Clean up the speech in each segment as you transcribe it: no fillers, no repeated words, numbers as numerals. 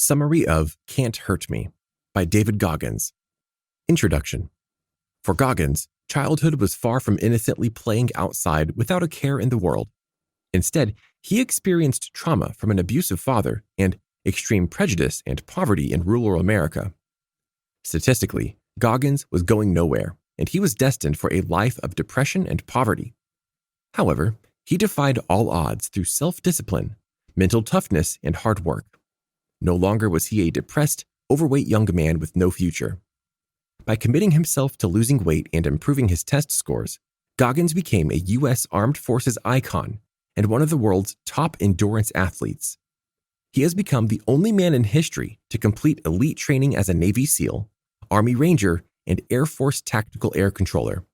Summary of Can't Hurt Me by David Goggins. Introduction. For Goggins, childhood was far from innocently playing outside without a care in the world. Instead, he experienced trauma from an abusive father and extreme prejudice and poverty in rural America. Statistically, Goggins was going nowhere, and he was destined for a life of depression and poverty. However, he defied all odds through self-discipline, mental toughness, and hard work. No longer was he a depressed, overweight young man with no future. By committing himself to losing weight and improving his test scores, Goggins became a U.S. Armed Forces icon and one of the world's top endurance athletes. He has become the only man in history to complete elite training as a Navy SEAL, Army Ranger, and Air Force Tactical Air Controller.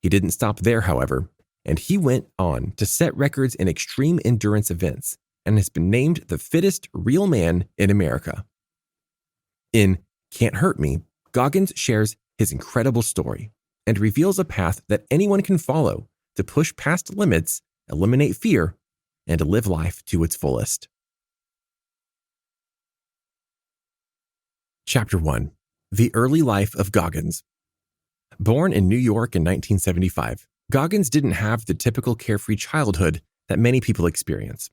He didn't stop there, however, and he went on to set records in extreme endurance events and has been named the fittest real man in America. In Can't Hurt Me, Goggins shares his incredible story and reveals a path that anyone can follow to push past limits, eliminate fear, and live life to its fullest. Chapter 1. The Early Life of Goggins. Born in New York in 1975, Goggins didn't have the typical carefree childhood that many people experience.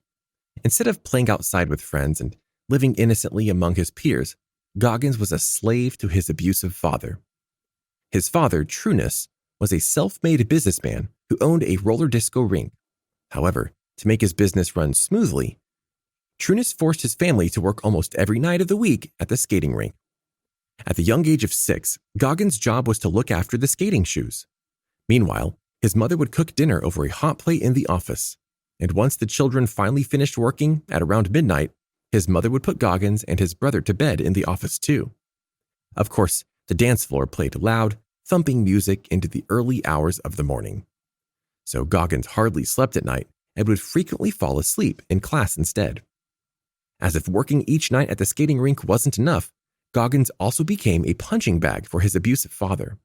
Instead of playing outside with friends and living innocently among his peers, Goggins was a slave to his abusive father. His father, Trueness, was a self-made businessman who owned a roller disco rink. However, to make his business run smoothly, Trueness forced his family to work almost every night of the week at the skating rink. At the young age of 6, Goggins' job was to look after the skating shoes. Meanwhile, his mother would cook dinner over a hot plate in the office. And once the children finally finished working at around midnight, his mother would put Goggins and his brother to bed in the office too. Of course, the dance floor played loud, thumping music into the early hours of the morning. So Goggins hardly slept at night and would frequently fall asleep in class instead. As if working each night at the skating rink wasn't enough, Goggins also became a punching bag for his abusive father.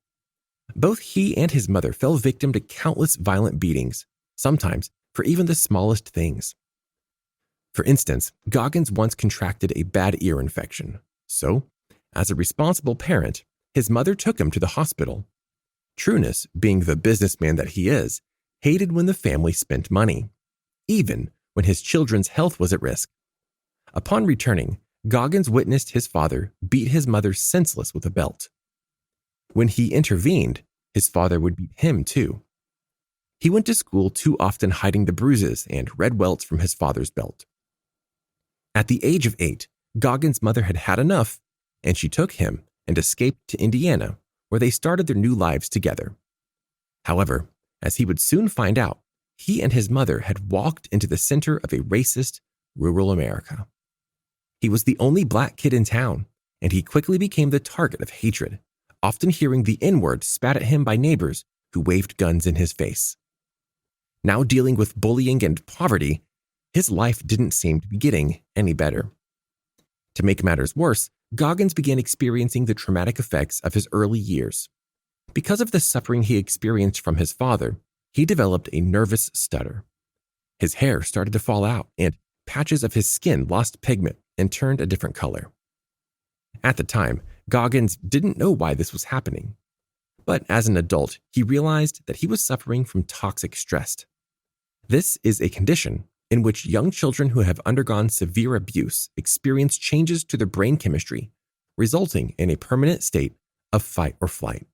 Both he and his mother fell victim to countless violent beatings, sometimes for even the smallest things. For instance, Goggins once contracted a bad ear infection. So, as a responsible parent, his mother took him to the hospital. Trueness, being the businessman that he is, hated when the family spent money, even when his children's health was at risk. Upon returning, Goggins witnessed his father beat his mother senseless with a belt. When he intervened, his father would beat him too. He went to school too often hiding the bruises and red welts from his father's belt. At the age of 8, Goggins' mother had had enough, and she took him and escaped to Indiana, where they started their new lives together. However, as he would soon find out, he and his mother had walked into the center of a racist, rural America. He was the only black kid in town, and he quickly became the target of hatred, often hearing the N-word spat at him by neighbors who waved guns in his face. Now dealing with bullying and poverty, his life didn't seem to be getting any better. To make matters worse, Goggins began experiencing the traumatic effects of his early years. Because of the suffering he experienced from his father, he developed a nervous stutter. His hair started to fall out, and patches of his skin lost pigment and turned a different color. At the time, Goggins didn't know why this was happening. But as an adult, he realized that he was suffering from toxic stress. This is a condition in which young children who have undergone severe abuse experience changes to their brain chemistry, resulting in a permanent state of fight or flight.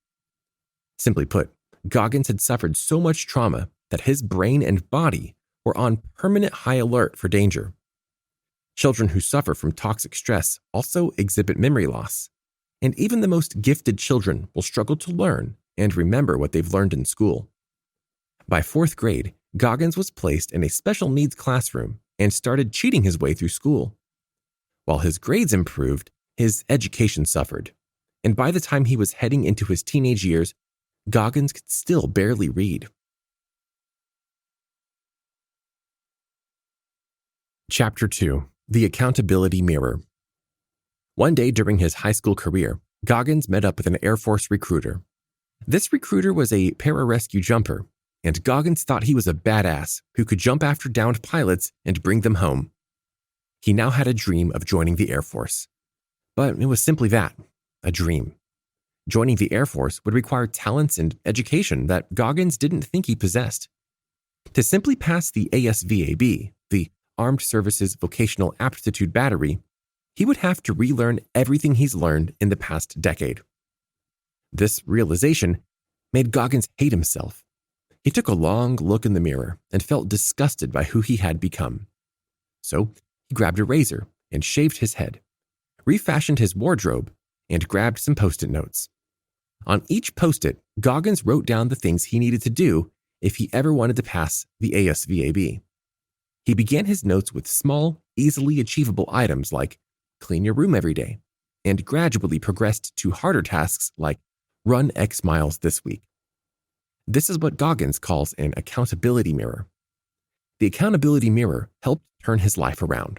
Simply put, Goggins had suffered so much trauma that his brain and body were on permanent high alert for danger. Children who suffer from toxic stress also exhibit memory loss, and even the most gifted children will struggle to learn and remember what they've learned in school. By 4th grade, Goggins was placed in a special needs classroom and started cheating his way through school. While his grades improved, his education suffered, and by the time he was heading into his teenage years, Goggins could still barely read. Chapter 2. The Accountability Mirror. One day during his high school career, Goggins met up with an Air Force recruiter. This recruiter was a pararescue jumper, and Goggins thought he was a badass who could jump after downed pilots and bring them home. He now had a dream of joining the Air Force. But it was simply that, a dream. Joining the Air Force would require talents and education that Goggins didn't think he possessed. To simply pass the ASVAB, the Armed Services Vocational Aptitude Battery, he would have to relearn everything he's learned in the past decade. This realization made Goggins hate himself. He took a long look in the mirror and felt disgusted by who he had become. So he grabbed a razor and shaved his head, refashioned his wardrobe, and grabbed some Post-it notes. On each Post-it, Goggins wrote down the things he needed to do if he ever wanted to pass the ASVAB. He began his notes with small, easily achievable items like clean your room every day, and gradually progressed to harder tasks like run X miles this week. This is what Goggins calls an accountability mirror. The accountability mirror helped turn his life around.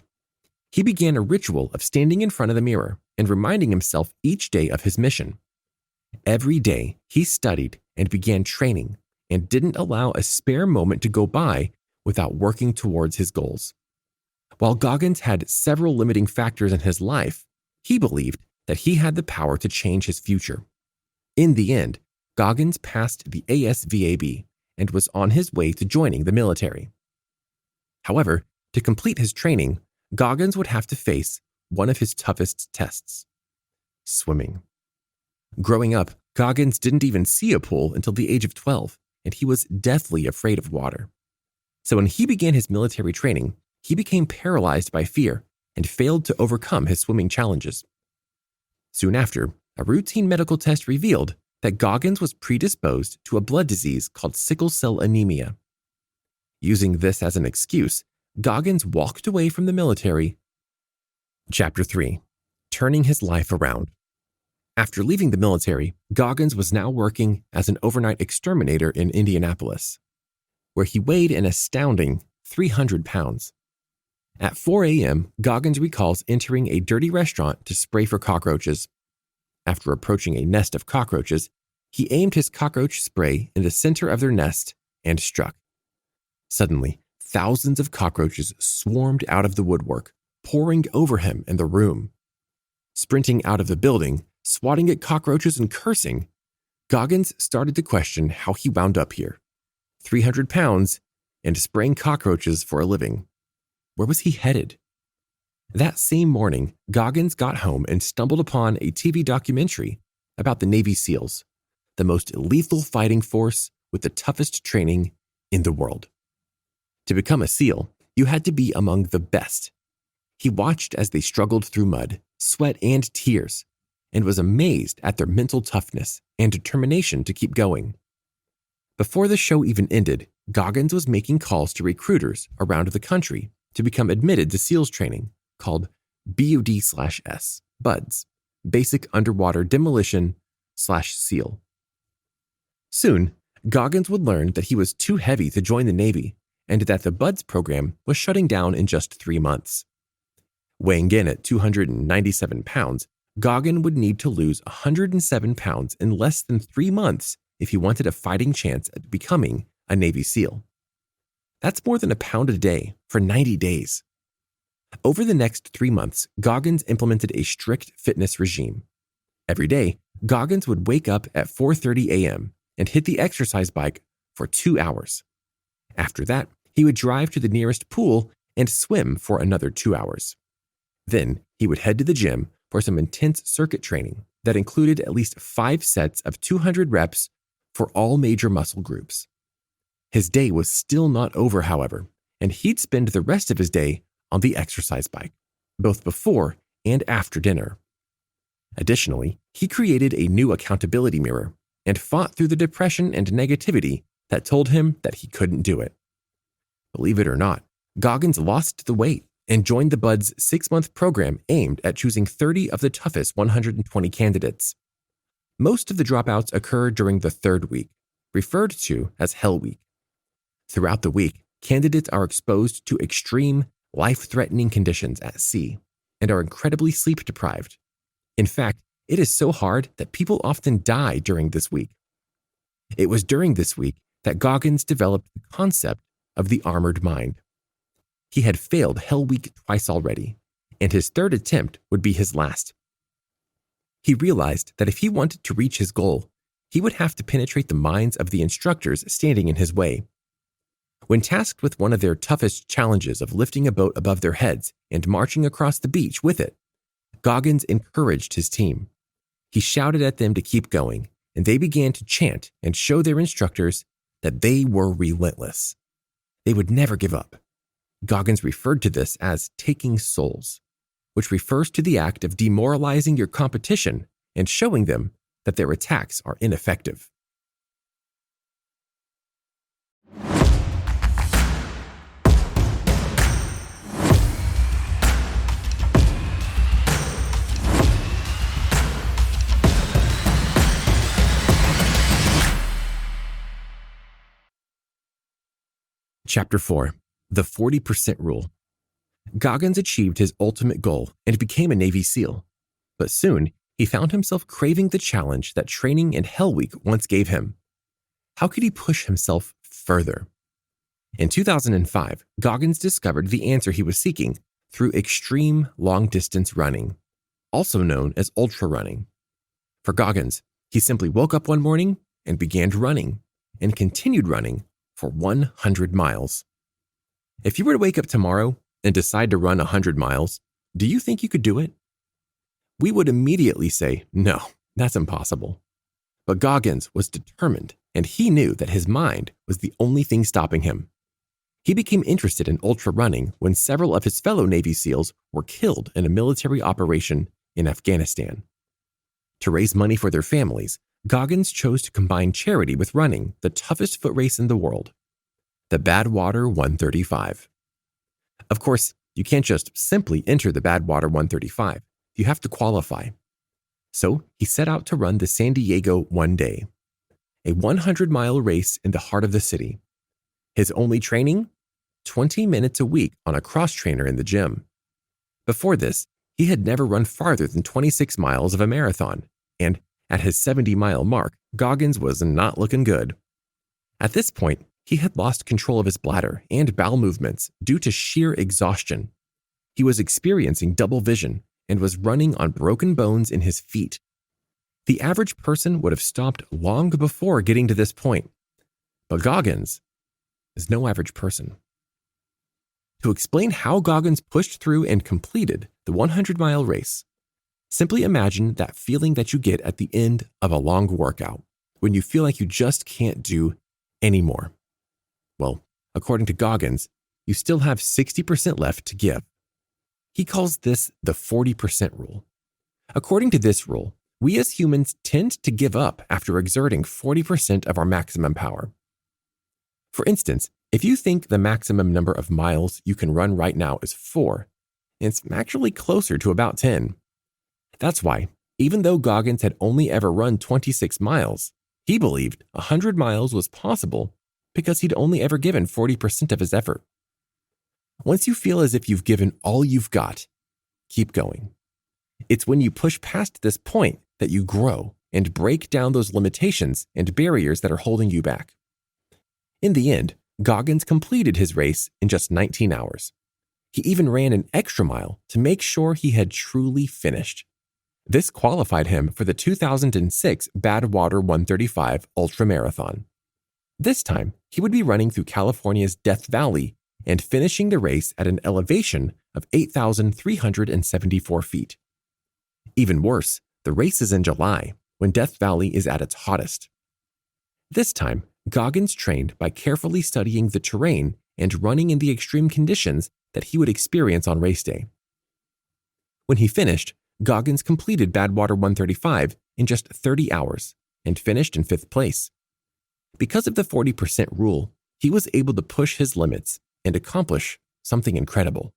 He began a ritual of standing in front of the mirror and reminding himself each day of his mission. Every day, he studied and began training and didn't allow a spare moment to go by without working towards his goals. While Goggins had several limiting factors in his life, he believed that he had the power to change his future. In the end, Goggins passed the ASVAB and was on his way to joining the military. However, to complete his training, Goggins would have to face one of his toughest tests: swimming. Growing up, Goggins didn't even see a pool until the age of 12, and he was deathly afraid of water. So when he began his military training, he became paralyzed by fear and failed to overcome his swimming challenges. Soon after, a routine medical test revealed that Goggins was predisposed to a blood disease called sickle cell anemia. Using this as an excuse, Goggins walked away from the military. Chapter 3: Turning his life around. After leaving the military, Goggins was now working as an overnight exterminator in Indianapolis, where he weighed an astounding 300 pounds. At 4 a.m., Goggins recalls entering a dirty restaurant to spray for cockroaches. After approaching a nest of cockroaches, he aimed his cockroach spray in the center of their nest and struck. Suddenly, thousands of cockroaches swarmed out of the woodwork, pouring over him and the room. Sprinting out of the building, swatting at cockroaches and cursing, Goggins started to question how he wound up here. 300 pounds and spraying cockroaches for a living. Where was he headed? That same morning, Goggins got home and stumbled upon a TV documentary about the Navy SEALs, the most lethal fighting force with the toughest training in the world. To become a SEAL, you had to be among the best. He watched as they struggled through mud, sweat, and tears, and was amazed at their mental toughness and determination to keep going. Before the show even ended, Goggins was making calls to recruiters around the country to become admitted to SEALs training called BUD/S, BUDS, Basic Underwater Demolition/SEAL. Soon, Goggins would learn that he was too heavy to join the Navy and that the BUDS program was shutting down in just 3 months. Weighing in at 297 pounds, Goggins would need to lose 107 pounds in less than 3 months if he wanted a fighting chance at becoming a Navy SEAL. That's more than a pound a day for 90 days. Over the next 3 months, Goggins implemented a strict fitness regime. Every day, Goggins would wake up at 4:30 a.m. and hit the exercise bike for 2 hours. After that, he would drive to the nearest pool and swim for another 2 hours. Then he would head to the gym for some intense circuit training that included at least 5 sets of 200 reps for all major muscle groups. His day was still not over, however, and he'd spend the rest of his day on the exercise bike, both before and after dinner. Additionally, he created a new accountability mirror and fought through the depression and negativity that told him that he couldn't do it. Believe it or not, Goggins lost the weight and joined the BUDS 6-month program aimed at choosing 30 of the toughest 120 candidates. Most of the dropouts occur during the 3rd week, referred to as Hell Week. Throughout the week, candidates are exposed to extreme, life-threatening conditions at sea and are incredibly sleep-deprived. In fact, it is so hard that people often die during this week. It was during this week that Goggins developed the concept of the armored mind. He had failed Hell Week twice already, and his third attempt would be his last. He realized that if he wanted to reach his goal, he would have to penetrate the minds of the instructors standing in his way. When tasked with one of their toughest challenges of lifting a boat above their heads and marching across the beach with it, Goggins encouraged his team. He shouted at them to keep going, and they began to chant and show their instructors that they were relentless. They would never give up. Goggins referred to this as taking souls, which refers to the act of demoralizing your competition and showing them that their attacks are ineffective. Chapter 4. The 40% Rule. Goggins achieved his ultimate goal and became a Navy SEAL, but soon he found himself craving the challenge that training in Hell Week once gave him. How could he push himself further? In 2005, Goggins discovered the answer he was seeking through extreme long-distance running, also known as ultra running. For Goggins, he simply woke up one morning and began running, and continued running for 100 miles. If you were to wake up tomorrow and decide to run 100 miles, do you think you could do it? We would immediately say, no, that's impossible. But Goggins was determined, and he knew that his mind was the only thing stopping him. He became interested in ultra running when several of his fellow Navy SEALs were killed in a military operation in Afghanistan. To raise money for their families, Goggins chose to combine charity with running the toughest foot race in the world, the Badwater 135. Of course, you can't just simply enter the Badwater 135. You have to qualify. So he set out to run the San Diego One Day, a 100-mile race in the heart of the city. His only training? 20 minutes a week on a cross-trainer in the gym. Before this, he had never run farther than 26 miles of a marathon, and at his 70-mile mark, Goggins was not looking good. At this point, he had lost control of his bladder and bowel movements due to sheer exhaustion. He was experiencing double vision and was running on broken bones in his feet. The average person would have stopped long before getting to this point, but Goggins is no average person. To explain how Goggins pushed through and completed the 100-mile race, simply imagine that feeling that you get at the end of a long workout when you feel like you just can't do anymore. Well, according to Goggins, you still have 60% left to give. He calls this the 40% rule. According to this rule, we as humans tend to give up after exerting 40% of our maximum power. For instance, if you think the maximum number of miles you can run right now is 4, it's actually closer to about 10. That's why, even though Goggins had only ever run 26 miles, he believed 100 miles was possible because he'd only ever given 40% of his effort. Once you feel as if you've given all you've got, keep going. It's when you push past this point that you grow and break down those limitations and barriers that are holding you back. In the end, Goggins completed his race in just 19 hours. He even ran an extra mile to make sure he had truly finished. This qualified him for the 2006 Badwater 135 ultramarathon. This time, he would be running through California's Death Valley and finishing the race at an elevation of 8,374 feet. Even worse, the race is in July, when Death Valley is at its hottest. This time, Goggins trained by carefully studying the terrain and running in the extreme conditions that he would experience on race day. When he finished, Goggins completed Badwater 135 in just 30 hours and finished in 5th place. Because of the 40% rule, he was able to push his limits and accomplish something incredible.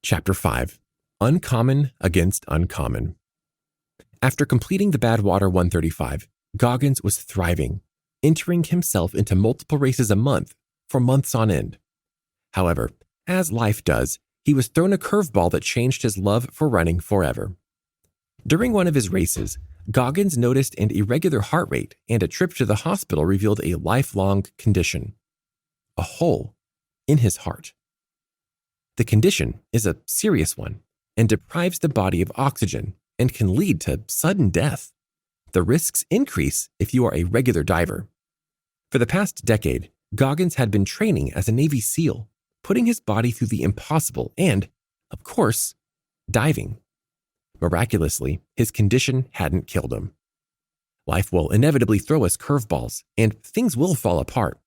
Chapter 5. Uncommon against uncommon. After completing the Badwater 135, Goggins was thriving, entering himself into multiple races a month for months on end. However, as life does, he was thrown a curveball that changed his love for running forever. During one of his races, Goggins noticed an irregular heart rate, and a trip to the hospital revealed a lifelong condition: a hole in his heart. The condition is a serious one and deprives the body of oxygen and can lead to sudden death. The risks increase if you are a regular diver. For the past decade, Goggins had been training as a Navy SEAL, putting his body through the impossible and, of course, diving. Miraculously, his condition hadn't killed him. Life will inevitably throw us curveballs, and things will fall apart,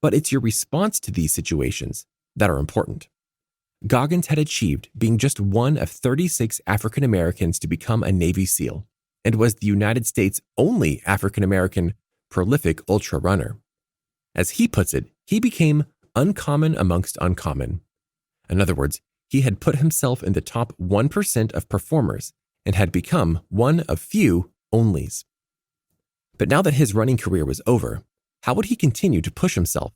but it's your response to these situations that are important. Goggins had achieved being just one of 36 African Americans to become a Navy SEAL, and was the United States' only African American prolific ultra runner. As he puts it, he became uncommon amongst uncommon. In other words, he had put himself in the top 1% of performers and had become one of few onlys. But now that his running career was over, how would he continue to push himself?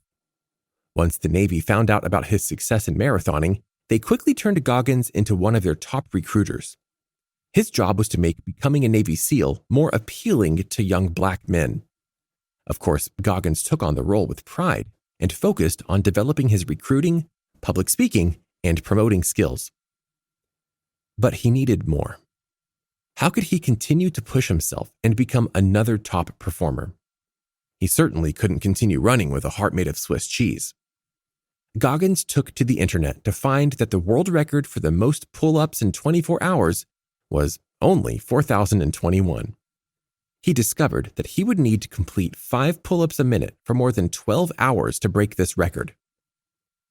Once the Navy found out about his success in marathoning, they quickly turned Goggins into one of their top recruiters. His job was to make becoming a Navy SEAL more appealing to young black men. Of course, Goggins took on the role with pride and focused on developing his recruiting, public speaking, and promoting skills. But he needed more. How could he continue to push himself and become another top performer? He certainly couldn't continue running with a heart made of Swiss cheese. Goggins took to the internet to find that the world record for the most pull-ups in 24 hours was only 4,021. He discovered that he would need to complete 5 pull-ups a minute for more than 12 hours to break this record.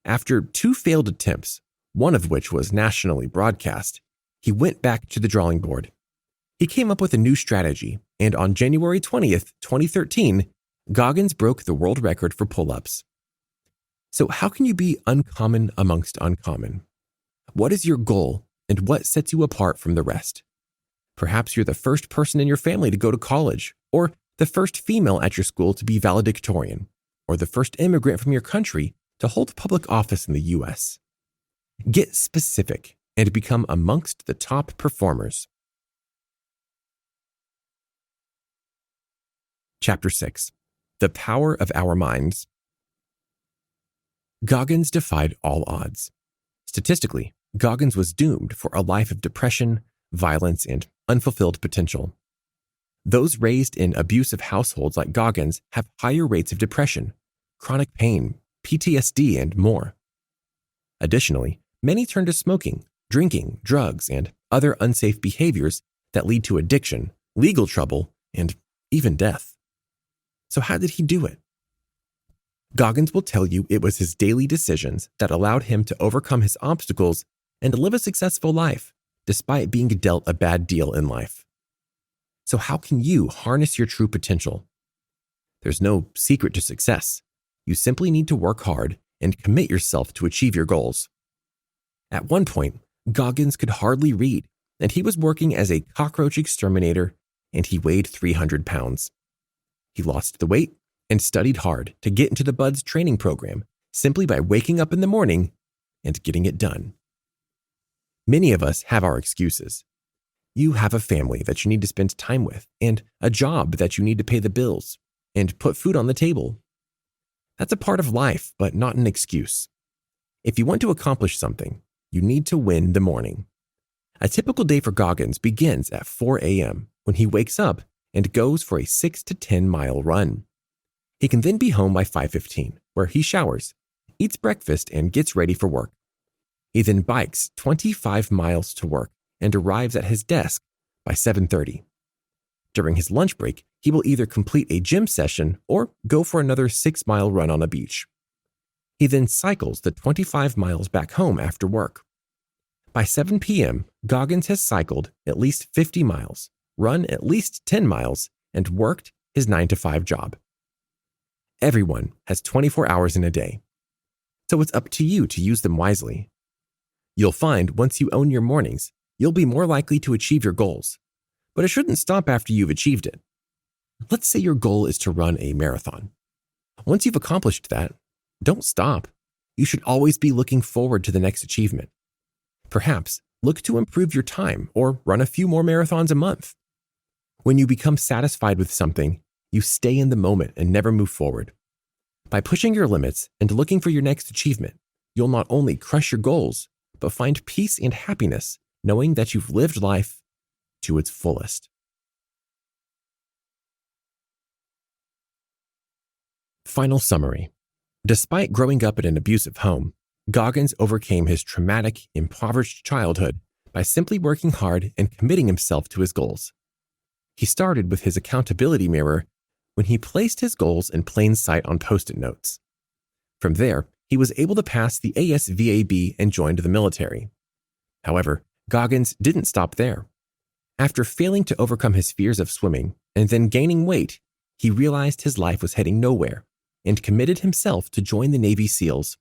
After 2 failed attempts, one of which was nationally broadcast, he went back to the drawing board. He came up with a new strategy, and on January 20th, 2013, Goggins broke the world record for pull-ups. So how can you be uncommon amongst uncommon? What is your goal, and what sets you apart from the rest? Perhaps you're the first person in your family to go to college, or the first female at your school to be valedictorian, or the first immigrant from your country to hold public office in the U.S. Get specific and become amongst the top performers. Chapter 6. The Power of Our Minds. Goggins defied all odds. Statistically, Goggins was doomed for a life of depression, violence, and unfulfilled potential. Those raised in abusive households like Goggins have higher rates of depression, chronic pain, PTSD, and more. Additionally, many turn to smoking, drinking, drugs, and other unsafe behaviors that lead to addiction, legal trouble, and even death. So how did he do it? Goggins will tell you it was his daily decisions that allowed him to overcome his obstacles and live a successful life, despite being dealt a bad deal in life. So how can you harness your true potential? There's no secret to success. You simply need to work hard and commit yourself to achieve your goals. At one point, Goggins could hardly read, and he was working as a cockroach exterminator, and he weighed 300 pounds. He lost the weight and studied hard to get into the Buds training program simply by waking up in the morning and getting it done. Many of us have our excuses. You have a family that you need to spend time with and a job that you need to pay the bills and put food on the table. That's a part of life, but not an excuse. If you want to accomplish something, you need to win the morning. A typical day for Goggins begins at 4 a.m. when he wakes up and goes for a 6 to 10 mile run. He can then be home by 5:15, where he showers, eats breakfast, and gets ready for work. He then bikes 25 miles to work and arrives at his desk by 7:30. During his lunch break, he will either complete a gym session or go for another 6-mile run on a beach. He then cycles the 25 miles back home after work. By 7 p.m., Goggins has cycled at least 50 miles, run at least 10 miles, and worked his 9-to-5 job. Everyone has 24 hours in a day, so it's up to you to use them wisely. You'll find once you own your mornings, you'll be more likely to achieve your goals, but it shouldn't stop after you've achieved it. Let's say your goal is to run a marathon. Once you've accomplished that, don't stop. You should always be looking forward to the next achievement. Perhaps look to improve your time or run a few more marathons a month. When you become satisfied with something, you stay in the moment and never move forward. By pushing your limits and looking for your next achievement, you'll not only crush your goals, but find peace and happiness knowing that you've lived life to its fullest. Final summary. Despite growing up in an abusive home, Goggins overcame his traumatic, impoverished childhood by simply working hard and committing himself to his goals. He started with his accountability mirror when he placed his goals in plain sight on Post-it notes. From there, he was able to pass the ASVAB and joined the military. However, Goggins didn't stop there. After failing to overcome his fears of swimming and then gaining weight, he realized his life was heading nowhere and committed himself to join the Navy SEALs.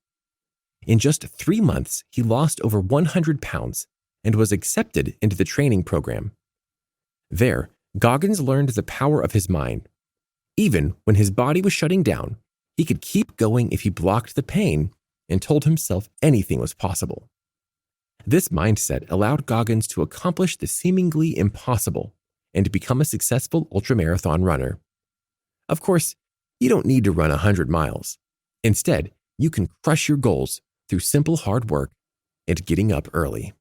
In just 3 months, he lost over 100 pounds and was accepted into the training program. There, Goggins learned the power of his mind. Even when his body was shutting down, he could keep going if he blocked the pain and told himself anything was possible. This mindset allowed Goggins to accomplish the seemingly impossible and become a successful ultramarathon runner. Of course, you don't need to run 100 miles. Instead, you can crush your goals through simple hard work and getting up early.